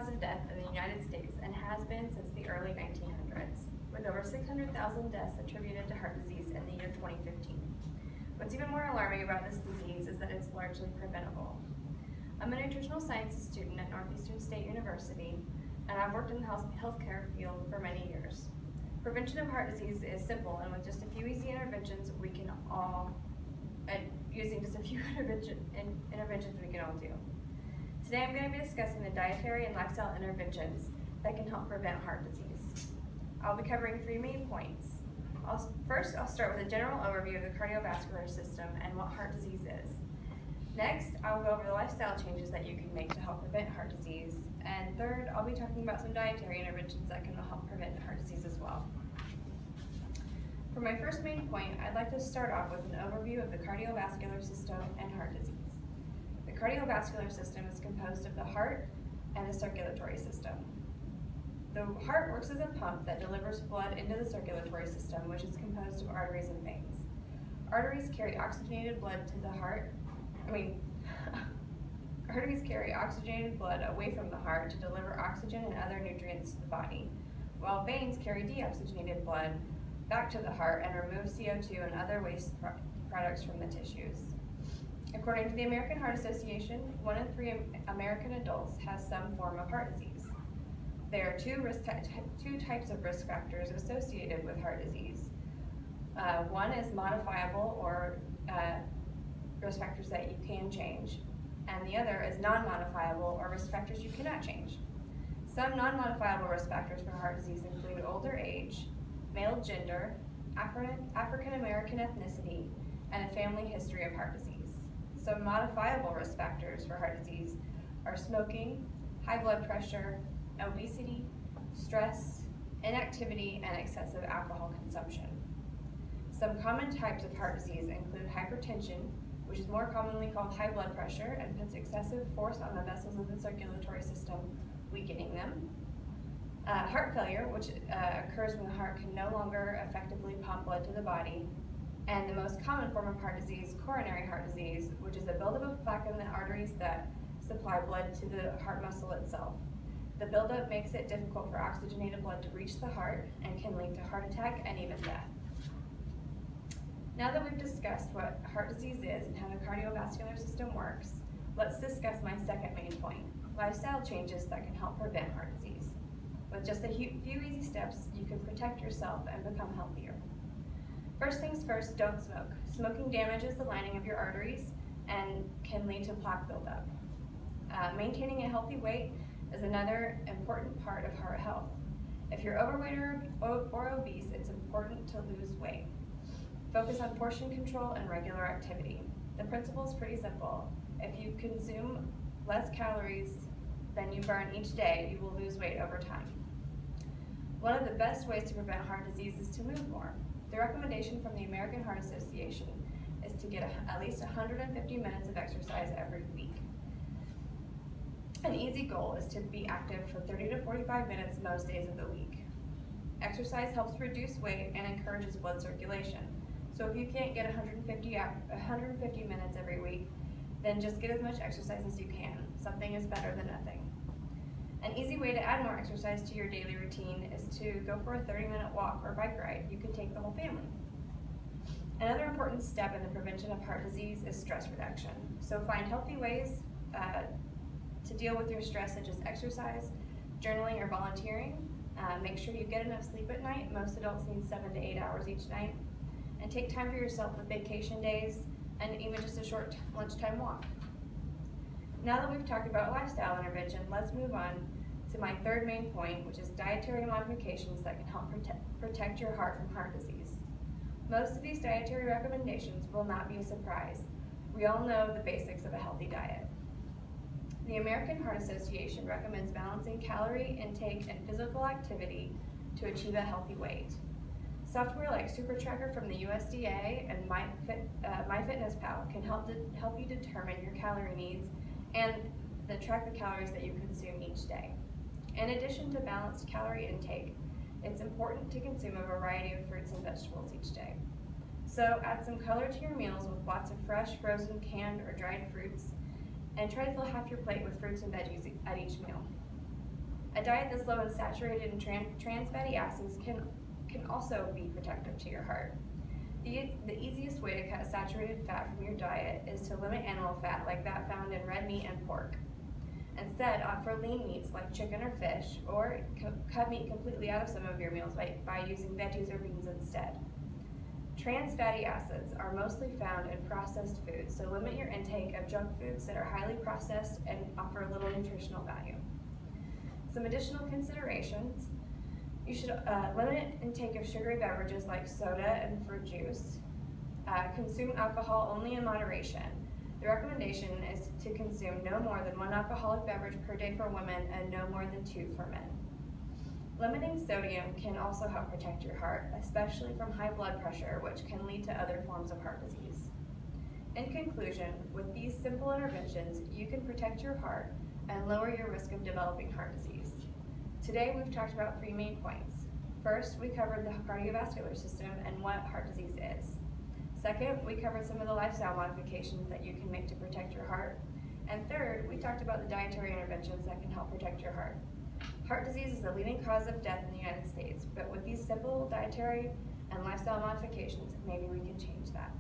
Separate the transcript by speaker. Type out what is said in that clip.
Speaker 1: cause of death in the United States and has been since the early 1900s, with over 600,000 deaths attributed to heart disease in the year 2015. What's even more alarming about this disease is that it's largely preventable. I'm a nutritional sciences student at Northeastern State University, and I've worked in the healthcare field for many years. Prevention of heart disease is simple, and with just a few easy interventions, we can all, using just a few interventions we can all do. Today I'm going to be discussing the dietary and lifestyle interventions that can help prevent heart disease. I'll be covering 3 main points. First, I'll start with a general overview of the cardiovascular system and what heart disease is. Next, I'll go over the lifestyle changes that you can make to help prevent heart disease. And third, I'll be talking about some dietary interventions that can help prevent heart disease as well. For my first main point, I'd like to start off with an overview of the cardiovascular system and heart disease. The cardiovascular system is composed of the heart and the circulatory system. The heart works as a pump that delivers blood into the circulatory system, which is composed of arteries and veins. Arteries carry oxygenated blood to the heart. Arteries carry oxygenated blood away from the heart to deliver oxygen and other nutrients to the body, while veins carry deoxygenated blood back to the heart and remove CO2 and other waste products from the tissues. According to the American Heart Association, 1 in 3 American adults has some form of heart disease. There are two types of risk factors associated with heart disease. One is modifiable or risk factors that you can change, and the other is non-modifiable or risk factors you cannot change. Some non-modifiable risk factors for heart disease include older age, male gender, African American ethnicity, and a family history of heart disease. Some modifiable risk factors for heart disease are smoking, high blood pressure, obesity, stress, inactivity, and excessive alcohol consumption. Some common types of heart disease include hypertension, which is more commonly called high blood pressure and puts excessive force on the vessels of the circulatory system, weakening them. Heart failure, which occurs when the heart can no longer effectively pump blood to the body. And the most common form of heart disease, coronary heart disease, which is a buildup of plaque in the arteries that supply blood to the heart muscle itself. The buildup makes it difficult for oxygenated blood to reach the heart and can lead to heart attack and even death. Now that we've discussed what heart disease is and how the cardiovascular system works, let's discuss my second main point, lifestyle changes that can help prevent heart disease. With just a few easy steps, you can protect yourself and become healthier. First things first, don't smoke. Smoking damages the lining of your arteries and can lead to plaque buildup. Maintaining a healthy weight is another important part of heart health. If you're overweight or obese, it's important to lose weight. Focus on portion control and regular activity. The principle is pretty simple. If you consume less calories than you burn each day, you will lose weight over time. One of the best ways to prevent heart disease is to move more. The recommendation from the American Heart Association is to get at least 150 minutes of exercise every week. An easy goal is to be active for 30 to 45 minutes most days of the week. Exercise helps reduce weight and encourages blood circulation. So if you can't get 150 minutes every week, then just get as much exercise as you can. Something is better than nothing. An easy way to add more exercise to your daily routine is to go for a 30-minute walk or bike ride. You can take the whole family. Another important step in the prevention of heart disease is stress reduction. So find healthy ways to deal with your stress, such as exercise, journaling, or volunteering. Make sure you get enough sleep at night. Most adults need 7 to 8 hours each night. And take time for yourself with vacation days and even just a short lunchtime walk. Now that we've talked about lifestyle intervention, let's move on to my third main point, which is dietary modifications that can help protect your heart from heart disease. Most of these dietary recommendations will not be a surprise. We all know the basics of a healthy diet. The American Heart Association recommends balancing calorie intake and physical activity to achieve a healthy weight. Software like SuperTracker from the USDA and MyFitnessPal can help you determine your calorie needs and track the calories that you consume each day. In addition to balanced calorie intake, it's important to consume a variety of fruits and vegetables each day. So add some color to your meals with lots of fresh, frozen, canned, or dried fruits, and try to fill half your plate with fruits and veggies at each meal. A diet that's low in saturated and trans fatty acids can also be protective to your heart. The easiest way to cut saturated fat from your diet is to limit animal fat like that found in red meat and pork. Instead, opt for lean meats like chicken or fish, or cut meat completely out of some of your meals by using veggies or beans instead. Trans fatty acids are mostly found in processed foods, so limit your intake of junk foods that are highly processed and offer little nutritional value. Some additional considerations: you should limit intake of sugary beverages like soda and fruit juice. Consume alcohol only in moderation. The recommendation is to consume no more than 1 alcoholic beverage per day for women and no more than 2 for men. Limiting sodium can also help protect your heart, especially from high blood pressure, which can lead to other forms of heart disease. In conclusion, with these simple interventions, you can protect your heart and lower your risk of developing heart disease. Today, we've talked about 3 main points. First, we covered the cardiovascular system and what heart disease is. Second, we covered some of the lifestyle modifications that you can make to protect your heart. And third, we talked about the dietary interventions that can help protect your heart. Heart disease is the leading cause of death in the United States, but with these simple dietary and lifestyle modifications, maybe we can change that.